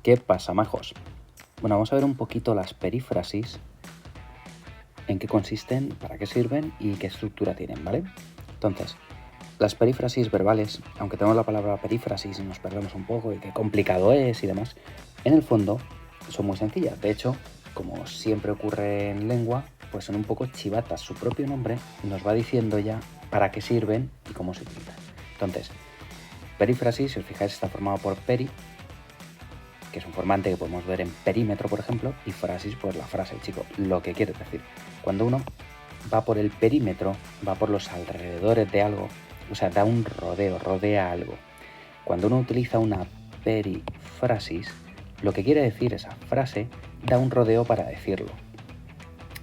¿Qué pasa, majos? Bueno, vamos a ver un poquito las perífrasis, en qué consisten, para qué sirven y qué estructura tienen, ¿vale? Entonces, las perífrasis verbales, aunque tenemos la palabra perífrasis y nos perdemos un poco y qué complicado es y demás, en el fondo son muy sencillas. De hecho, como siempre ocurre en lengua, pues son un poco chivatas. Su propio nombre nos va diciendo ya para qué sirven y cómo se utilizan. Entonces, perífrasis, si os fijáis, está formado por peri, que es un formante que podemos ver en perímetro, por ejemplo, y frasis, pues la frase, chico, lo que quiere decir. Cuando uno va por el perímetro, va por los alrededores de algo, o sea, da un rodeo, rodea algo. Cuando uno utiliza una perífrasis, lo que quiere decir esa frase da un rodeo para decirlo.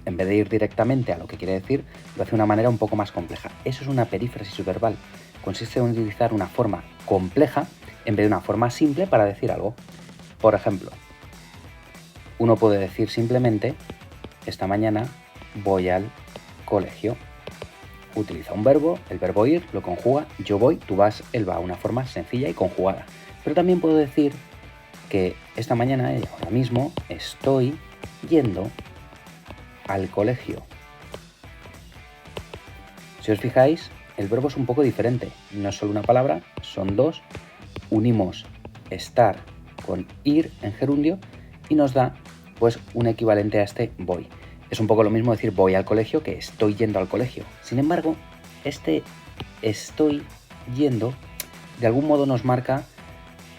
En vez de ir directamente a lo que quiere decir, lo hace de una manera un poco más compleja. Eso es una perífrasis verbal. Consiste en utilizar una forma compleja en vez de una forma simple para decir algo. Por ejemplo, uno puede decir simplemente, esta mañana voy al colegio. Utiliza un verbo, el verbo ir, lo conjuga, yo voy, tú vas, él va, una forma sencilla y conjugada. Pero también puedo decir que esta mañana, ahora mismo, estoy yendo al colegio. Si os fijáis, el verbo es un poco diferente. No es solo una palabra, son dos. Unimos estar con ir en gerundio y nos da pues un equivalente a este voy. Es un poco lo mismo decir voy al colegio que estoy yendo al colegio. Sin embargo, este estoy yendo de algún modo nos marca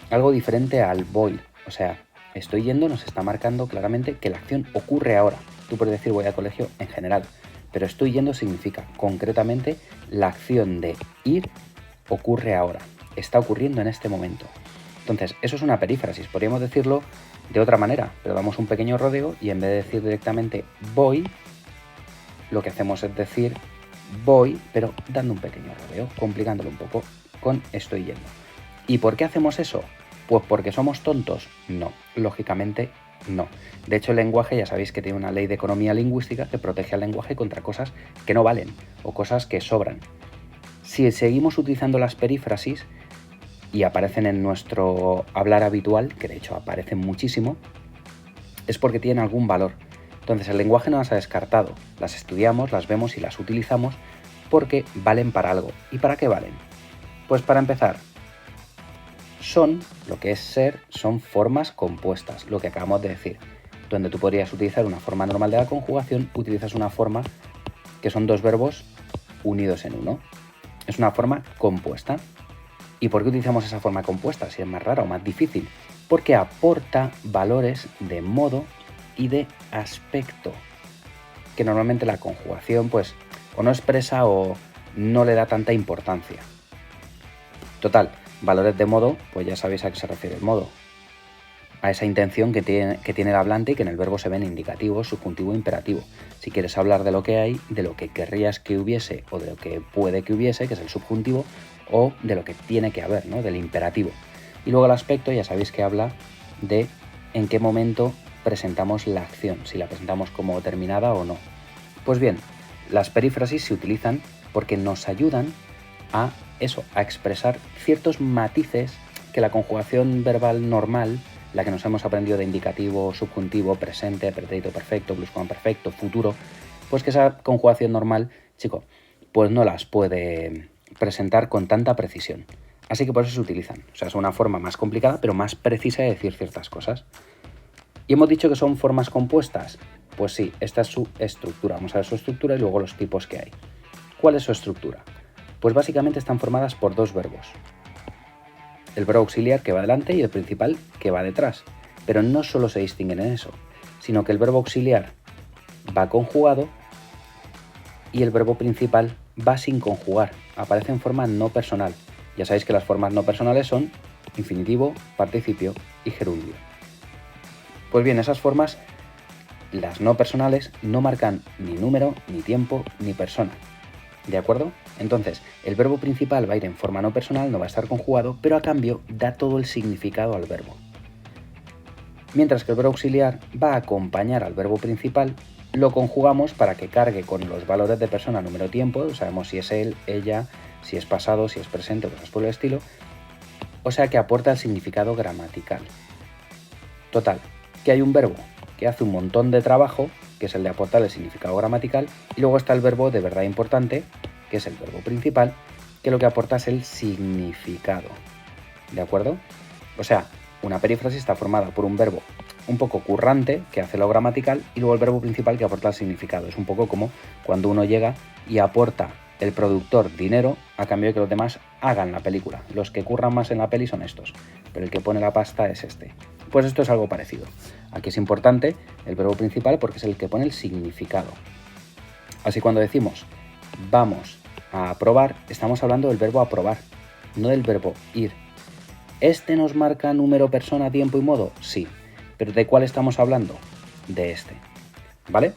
algo diferente al voy. O sea, estoy yendo nos está marcando claramente que la acción ocurre ahora. Tú puedes decir voy al colegio en general, pero estoy yendo significa concretamente la acción de ir ocurre ahora, está ocurriendo en este momento. Entonces, eso es una perífrasis, podríamos decirlo de otra manera, pero damos un pequeño rodeo y en vez de decir directamente voy, lo que hacemos es decir voy, pero dando un pequeño rodeo, complicándolo un poco con estoy yendo. ¿Y por qué hacemos eso? Pues porque somos tontos. No, lógicamente no. De hecho, el lenguaje ya sabéis que tiene una ley de economía lingüística que protege al lenguaje contra cosas que no valen o cosas que sobran. Si seguimos utilizando las perífrasis y aparecen en nuestro hablar habitual, que de hecho aparecen muchísimo, es porque tienen algún valor. Entonces el lenguaje no las ha descartado, las estudiamos, las vemos y las utilizamos porque valen para algo. ¿Y para qué valen? Pues para empezar, son, lo que es ser, son formas compuestas, lo que acabamos de decir. Donde tú podrías utilizar una forma normal de la conjugación, utilizas una forma que son dos verbos unidos en uno. Es una forma compuesta. ¿Y por qué utilizamos esa forma compuesta? Si es más rara o más difícil. Porque aporta valores de modo y de aspecto, que normalmente la conjugación pues o no expresa o no le da tanta importancia. Total, valores de modo, pues ya sabéis a qué se refiere el modo. A esa intención que tiene el hablante y que en el verbo se ven indicativos, subjuntivo e imperativo. Si quieres hablar de lo que hay, de lo que querrías que hubiese o de lo que puede que hubiese, que es el subjuntivo, o de lo que tiene que haber, ¿no? Del imperativo. Y luego el aspecto ya sabéis que habla de en qué momento presentamos la acción, si la presentamos como terminada o no. Pues bien, las perífrasis se utilizan porque nos ayudan a eso, a expresar ciertos matices que la conjugación verbal normal, la que nos hemos aprendido de indicativo, subjuntivo, presente, pretérito perfecto, pluscuamperfecto, futuro, pues que esa conjugación normal, chico, pues no las puede presentar con tanta precisión. Así que por eso se utilizan. O sea, es una forma más complicada, pero más precisa de decir ciertas cosas. Y hemos dicho que son formas compuestas. Pues sí, esta es su estructura. Vamos a ver su estructura y luego los tipos que hay. ¿Cuál es su estructura? Pues básicamente están formadas por dos verbos. El verbo auxiliar que va delante y el principal que va detrás. Pero no solo se distinguen en eso, sino que el verbo auxiliar va conjugado y el verbo principal va sin conjugar, aparece en forma no personal. Ya sabéis que las formas no personales son infinitivo, participio y gerundio. Pues bien, esas formas, las no personales, no marcan ni número, ni tiempo, ni persona. ¿De acuerdo? Entonces, el verbo principal va a ir en forma no personal, no va a estar conjugado, pero a cambio da todo el significado al verbo. Mientras que el verbo auxiliar va a acompañar al verbo principal, lo conjugamos para que cargue con los valores de persona, número, tiempo, sabemos si es él, ella, si es pasado, si es presente, cosas por el estilo, o sea que aporta el significado gramatical. Total, que hay un verbo que hace un montón de trabajo, que es el de aportar el significado gramatical, y luego está el verbo de verdad importante, que es el verbo principal, que lo que aporta es el significado. ¿De acuerdo? O sea, una perífrasis está formada por un verbo un poco currante, que hace lo gramatical, y luego el verbo principal que aporta el significado. Es un poco como cuando uno llega y aporta el productor dinero a cambio de que los demás hagan la película. Los que curran más en la peli son estos, pero el que pone la pasta es este. Pues esto es algo parecido. Aquí es importante el verbo principal porque es el que pone el significado. Así cuando decimos vamos a aprobar, estamos hablando del verbo aprobar, no del verbo ir. ¿Este nos marca número, persona, tiempo y modo? Sí. ¿Pero de cuál estamos hablando? De este. ¿Vale?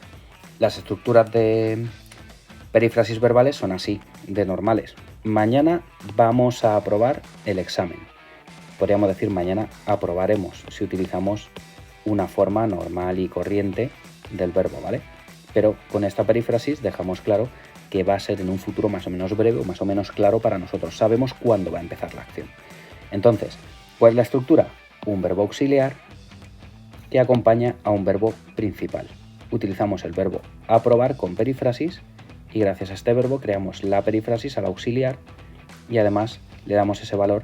Las estructuras de perífrasis verbales son así, de normales. Mañana vamos a aprobar el examen. Podríamos decir mañana aprobaremos si utilizamos una forma normal y corriente del verbo, ¿vale? Pero con esta perífrasis dejamos claro que va a ser en un futuro más o menos breve o más o menos claro para nosotros. Sabemos cuándo va a empezar la acción. Entonces, ¿cuál es la estructura? Un verbo auxiliar que acompaña a un verbo principal. Utilizamos el verbo aprobar con perífrasis y gracias a este verbo creamos la perífrasis al auxiliar y además le damos ese valor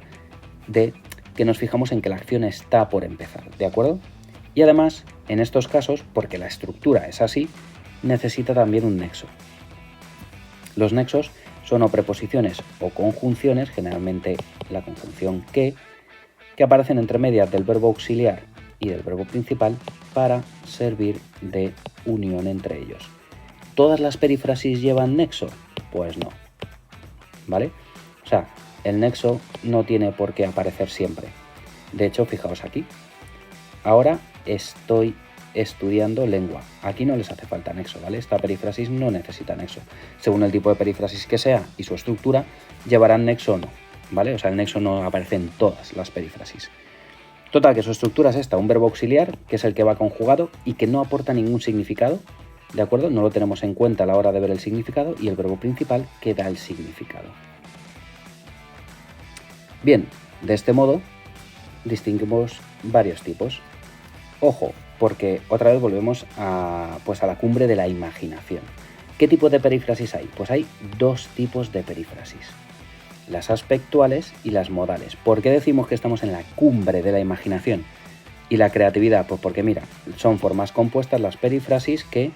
de que nos fijamos en que la acción está por empezar, ¿de acuerdo? Y además, en estos casos, porque la estructura es así, necesita también un nexo. Los nexos son o preposiciones o conjunciones, generalmente la conjunción que aparecen entre medias del verbo auxiliar y del verbo principal para servir de unión entre ellos. ¿Todas las perífrasis llevan nexo? Pues no, ¿vale? O sea, el nexo no tiene por qué aparecer siempre. De hecho, fijaos aquí. Ahora estoy estudiando lengua. Aquí no les hace falta nexo, ¿vale? Esta perífrasis no necesita nexo. Según el tipo de perífrasis que sea y su estructura, llevarán nexo o no, ¿vale? O sea, el nexo no aparece en todas las perífrasis. Total, que su estructura es esta, un verbo auxiliar, que es el que va conjugado y que no aporta ningún significado, ¿de acuerdo? No lo tenemos en cuenta a la hora de ver el significado, y el verbo principal que da el significado. Bien, de este modo distinguimos varios tipos. Ojo, porque otra vez volvemos a la cumbre de la imaginación. ¿Qué tipo de perífrasis hay? Pues hay dos tipos de perífrasis. Las aspectuales y las modales. ¿Por qué decimos que estamos en la cumbre de la imaginación y la creatividad? Pues porque mira, son formas compuestas las perífrasis que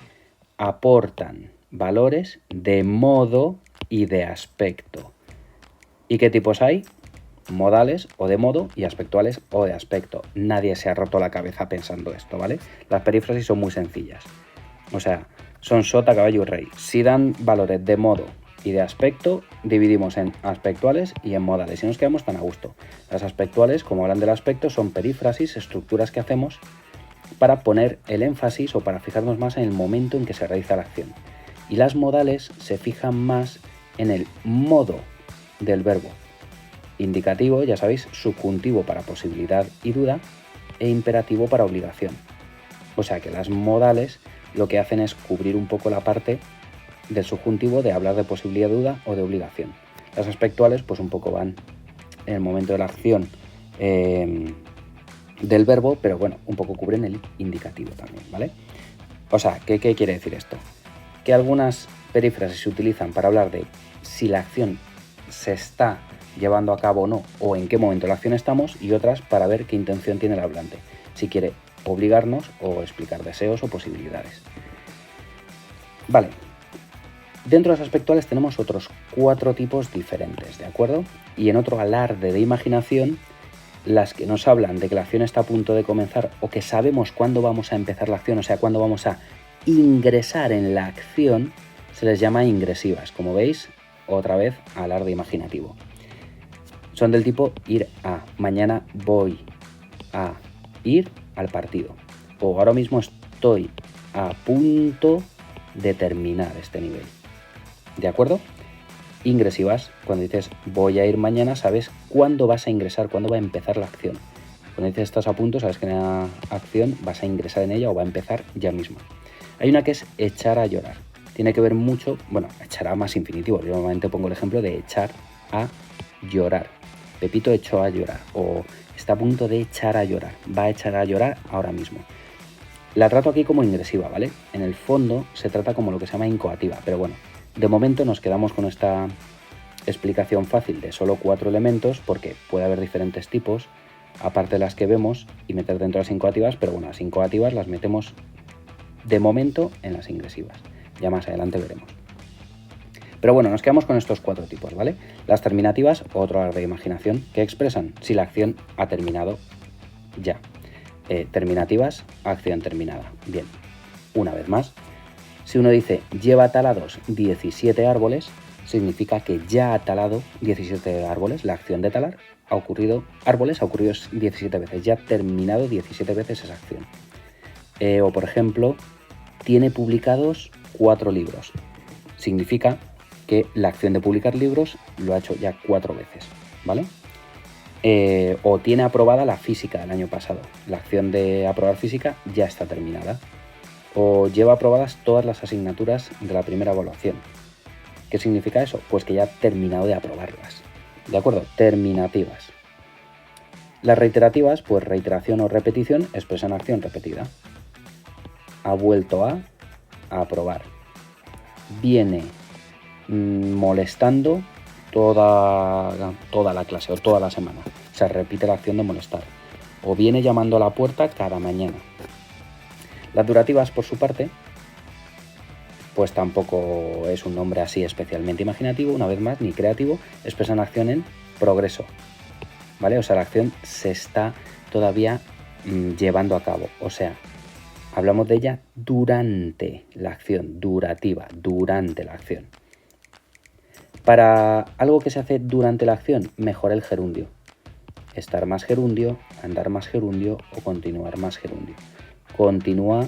aportan valores de modo y de aspecto. ¿Y qué tipos hay? Modales o de modo y aspectuales o de aspecto. Nadie se ha roto la cabeza pensando esto, ¿vale? Las perífrasis son muy sencillas. O sea, son sota, caballo y rey. Si dan valores de modo y de aspecto, dividimos en aspectuales y en modales y nos quedamos tan a gusto. Las aspectuales, como hablan del aspecto, son perífrasis, estructuras que hacemos para poner el énfasis o para fijarnos más en el momento en que se realiza la acción. Y las modales se fijan más en el modo del verbo. Indicativo, ya sabéis, subjuntivo para posibilidad y duda e imperativo para obligación. O sea que las modales lo que hacen es cubrir un poco la parte del subjuntivo de hablar de posibilidad, duda o de obligación. Las aspectuales pues un poco van en el momento de la acción del verbo, pero bueno, un poco cubren el indicativo también, ¿vale? O sea, ¿qué quiere decir esto? Que algunas perífrasis se utilizan para hablar de si la acción se está llevando a cabo o no, o en qué momento de la acción estamos, y otras para ver qué intención tiene el hablante, si quiere obligarnos o explicar deseos o posibilidades. Vale. Dentro de las aspectuales tenemos otros 4 tipos diferentes, ¿de acuerdo? Y en otro alarde de imaginación, las que nos hablan de que la acción está a punto de comenzar o que sabemos cuándo vamos a empezar la acción, o sea, cuándo vamos a ingresar en la acción, se les llama ingresivas. Como veis, otra vez alarde imaginativo. Son del tipo ir a. Mañana voy a ir al partido. O ahora mismo estoy a punto de terminar este nivel. ¿De acuerdo? Ingresivas, cuando dices voy a ir mañana, sabes cuándo vas a ingresar, cuándo va a empezar la acción. Cuando dices estás a punto, sabes que en la acción vas a ingresar en ella o va a empezar ya mismo. Hay una que es echar a llorar. Tiene que ver mucho, bueno, echar a más infinitivo. Yo normalmente pongo el ejemplo de echar a llorar. Pepito echó a llorar o está a punto de echar a llorar, va a echar a llorar ahora mismo. La trato aquí como ingresiva, ¿vale? En el fondo se trata como lo que se llama incoativa, pero bueno, de momento nos quedamos con esta explicación fácil de solo 4 elementos, porque puede haber diferentes tipos, aparte de las que vemos, y meter dentro de las incoativas, pero bueno, las incoativas las metemos de momento en las ingresivas, ya más adelante veremos. Pero bueno, nos quedamos con estos 4 tipos, ¿vale? Las terminativas, otro arte de imaginación, que expresan si la acción ha terminado ya. Terminativas, acción terminada. Bien, una vez más, si uno dice lleva talados 17 árboles, significa que ya ha talado 17 árboles. La acción de talar ha ocurrido 17 veces, ya ha terminado 17 veces esa acción. O por ejemplo, tiene publicados 4 libros. Significa que la acción de publicar libros lo ha hecho ya 4 veces, ¿vale? O tiene aprobada la física del año pasado. La acción de aprobar física ya está terminada. O lleva aprobadas todas las asignaturas de la primera evaluación. ¿Qué significa eso? Pues que ya ha terminado de aprobarlas. ¿De acuerdo? Terminativas. Las reiterativas, pues reiteración o repetición, expresan acción repetida. Ha vuelto a aprobar. Viene molestando toda la clase o toda la semana. Se repite la acción de molestar. O viene llamando a la puerta cada mañana. Las durativas, por su parte, pues tampoco es un nombre así especialmente imaginativo, una vez más, ni creativo, expresan acción en progreso, ¿vale? O sea, la acción se está todavía llevando a cabo, o sea, hablamos de ella durante la acción, durativa, durante la acción. Para algo que se hace durante la acción, mejora el gerundio. Estar más gerundio, andar más gerundio o continuar más gerundio. Continúa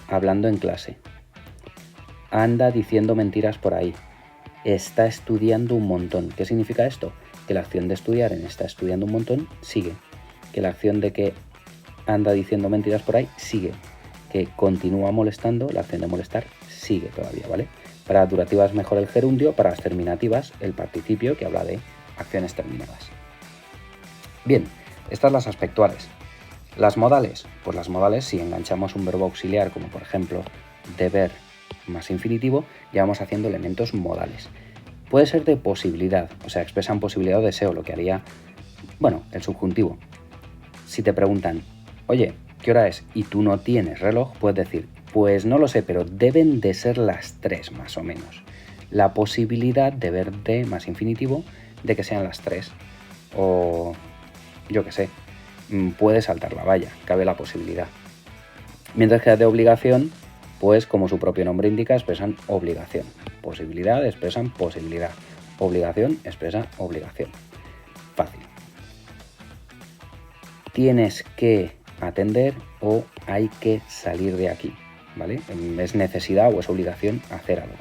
hablando en clase. Anda diciendo mentiras por ahí. Está estudiando un montón. ¿Qué significa esto? Que la acción de estudiar en está estudiando un montón sigue. Que la acción de que anda diciendo mentiras por ahí sigue. Que continúa molestando, la acción de molestar sigue todavía, ¿vale? Para las durativas mejora el gerundio, para las terminativas el participio que habla de acciones terminadas. Bien, estas las aspectuales. Las modales, pues las modales, si enganchamos un verbo auxiliar como por ejemplo deber más infinitivo, ya vamos haciendo elementos modales. Puede ser de posibilidad, o sea, expresan posibilidad o deseo, lo que haría, bueno, el subjuntivo. Si te preguntan, oye, ¿qué hora es? Y tú no tienes reloj, puedes decir, pues no lo sé, pero deben de ser las 3 más o menos. La posibilidad de ver de más infinitivo de que sean las 3. O yo qué sé, puede saltar la valla, cabe la posibilidad. Mientras que las de obligación, pues como su propio nombre indica, expresan obligación. Posibilidad expresan posibilidad. Obligación expresa obligación. Fácil. Tienes que atender o hay que salir de aquí, ¿vale? Es necesidad o es obligación hacer algo.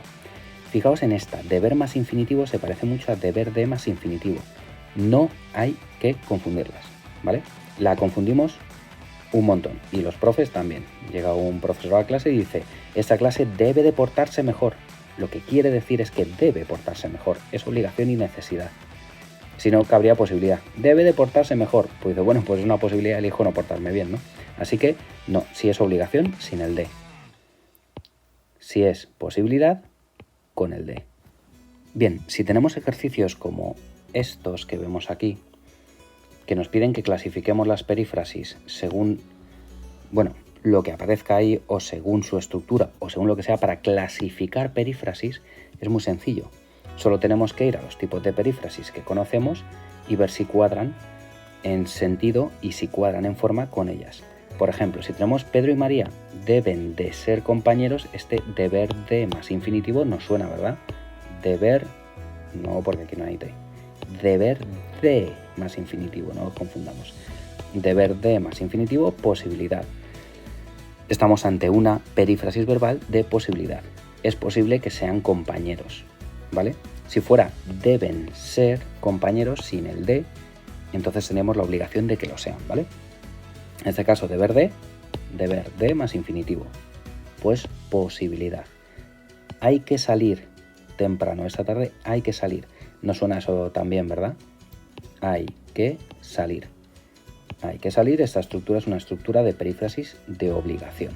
Fijaos en esta, deber más infinitivo se parece mucho a deber de más infinitivo. No hay que confundirlas, ¿vale? La confundimos un montón y los profes también. Llega un profesor a la clase y dice, esta clase debe de portarse mejor. Lo que quiere decir es que debe portarse mejor, es obligación y necesidad. Si no, cabría posibilidad. Debe de portarse mejor. Pues dice, bueno, pues es una posibilidad, elijo no portarme bien, ¿no? Así que, no, si es obligación, sin el de. Si es posibilidad, con el de. Bien, si tenemos ejercicios como estos que vemos aquí, que nos piden que clasifiquemos las perífrasis según, bueno, lo que aparezca ahí o según su estructura o según lo que sea, para clasificar perífrasis es muy sencillo. Solo tenemos que ir a los tipos de perífrasis que conocemos y ver si cuadran en sentido y si cuadran en forma con ellas. Por ejemplo, si tenemos Pedro y María deben de ser compañeros, este deber de más infinitivo nos suena, ¿verdad? Deber, no, porque aquí no hay de. Deber de más infinitivo, no lo confundamos. Deber de más infinitivo, posibilidad. Estamos ante una perífrasis verbal de posibilidad. Es posible que sean compañeros, ¿vale? Si fuera deben ser compañeros sin el de, entonces tenemos la obligación de que lo sean, ¿vale? En este caso, deber de más infinitivo, pues posibilidad. Hay que salir temprano esta tarde, hay que salir. No suena eso tan bien, ¿verdad? Hay que salir. hay que salir. Esta estructura es una estructura de perífrasis de obligación.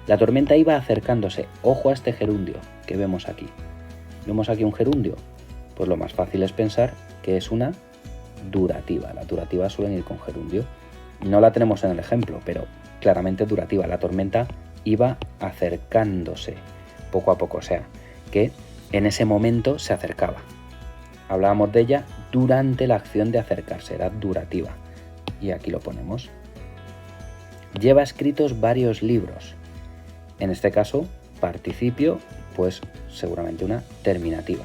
La tormenta iba acercándose. Ojo a este gerundio que vemos aquí. ¿Vemos aquí un gerundio? Pues lo más fácil es pensar que es una durativa. Las durativas suelen ir con gerundio. No la tenemos en el ejemplo, pero claramente durativa. La tormenta iba acercándose poco a poco, o sea, que en ese momento se acercaba. Hablábamos de ella durante la acción de acercarse, era durativa. Y aquí lo ponemos. Lleva escritos varios libros. En este caso, participio, pues seguramente una terminativa.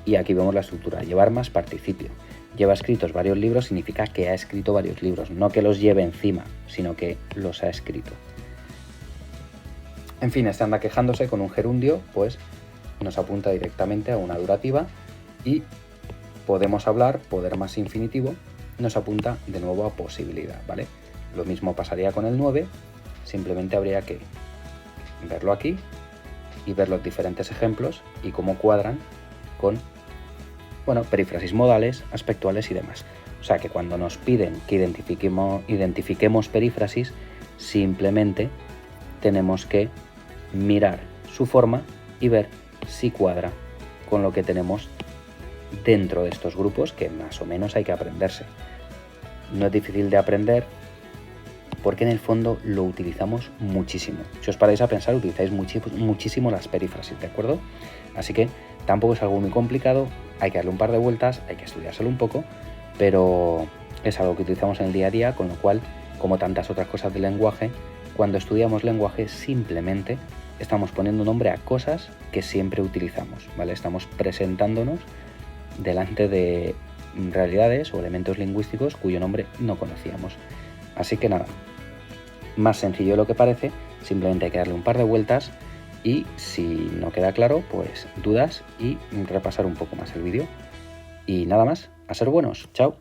Y aquí vemos la estructura, llevar más participio. Lleva escritos varios libros significa que ha escrito varios libros, no que los lleve encima, sino que los ha escrito. En fin, este anda quejándose con un gerundio, pues nos apunta directamente a una durativa y podemos hablar, poder más infinitivo, nos apunta de nuevo a posibilidad, ¿vale? Lo mismo pasaría con el 9, simplemente habría que verlo aquí y ver los diferentes ejemplos y cómo cuadran con, bueno, perífrasis modales, aspectuales y demás. O sea que cuando nos piden que identifiquemos perífrasis, simplemente tenemos que mirar su forma y ver si cuadra con lo que tenemos dentro de estos grupos, que más o menos hay que aprenderse. No es difícil de aprender porque en el fondo lo utilizamos muchísimo. Si os paráis a pensar, utilizáis muchísimo las perífrasis, ¿de acuerdo? Así que tampoco es algo muy complicado, hay que darle un par de vueltas, hay que estudiárselo un poco, pero es algo que utilizamos en el día a día, con lo cual, como tantas otras cosas del lenguaje, cuando estudiamos lenguaje simplemente estamos poniendo nombre a cosas que siempre utilizamos, ¿vale? Estamos presentándonos delante de realidades o elementos lingüísticos cuyo nombre no conocíamos. Así que nada, más sencillo de lo que parece, simplemente hay que darle un par de vueltas y si no queda claro, pues dudas y repasar un poco más el vídeo. Y nada más, a ser buenos, chao.